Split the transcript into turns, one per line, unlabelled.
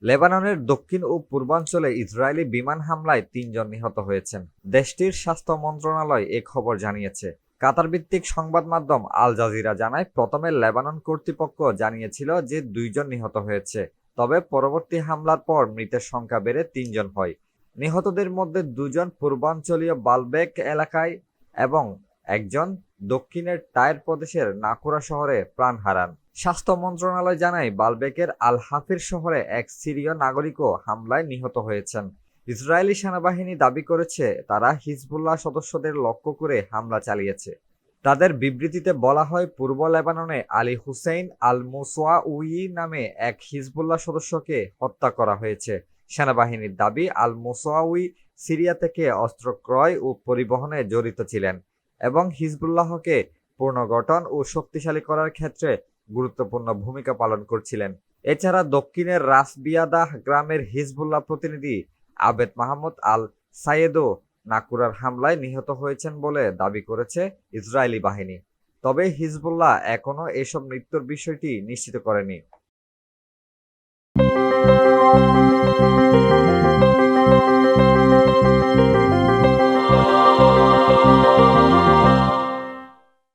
লেবাননের দক্ষিণ ও পূর্বাঞ্চলে ইসরায়েলি বিমান হামলায় ৩ জন নিহত হয়েছেন। দেশটির স্বাস্থ্য মন্ত্রণালয় এ খবর জানিয়েছে। কাতার ভিত্তিক সংবাদ মাধ্যম আল জাজিরা জানায়, প্রথমে লেবানন কর্তৃপক্ষ জানিয়েছিল যে ২ জন নিহত হয়েছে। তবে পরবর্তী হামলার পর মৃতের সংখ্যা বেড়ে ৩ জন হয়। নিহতদের মধ্যে ২ জন পূর্বাঞ্চলীয় বালবেক এলাকায় এবং একজন দক্ষিণের টায়ার প্রদেশের নাকুরা শহরে প্রাণ হারান। স্বাস্থ্য মন্ত্রণালয় জানায়, বালবেকের আল হাফির শহরে এক সিরীয় নাগরিকও হামলায় নিহত হয়েছেন। ইসরায়েলি সেনাবাহিনী দাবি করেছে তারা হিজবুল্লাহ সদস্যদের লক্ষ্য করে হামলা চালিয়েছে। তাদের বিবৃতিতে বলা হয়, পূর্ব লেবাননে আলী হুসেইন আল মুসওয়াউই নামে এক হিজবুল্লাহ সদস্যকে হত্যা করা হয়েছে। সেনাবাহিনীর দাবি, আল মুসওয়াউই সিরিয়া থেকে অস্ত্র ক্রয় ও পরিবহনে জড়িত ছিলেন এবং হিজবুল্লাহকে পুনর্গঠন ও শক্তিশালী করার ক্ষেত্রে গুরুত্বপূর্ণ ভূমিকা পালন করছিলেন। এছাড়া দক্ষিণের রাসবিয়াদাহ গ্রামের হিজবুল্লাহ প্রতিনিধি আবেদ মাহমুদ আল সায়েদও নাকুরার হামলায় নিহত হয়েছেন বলে দাবি করেছে ইসরায়েলি বাহিনী। তবে হিজবুল্লাহ এখনও এসব মৃত্যুর বিষয়টি নিশ্চিত করেনি।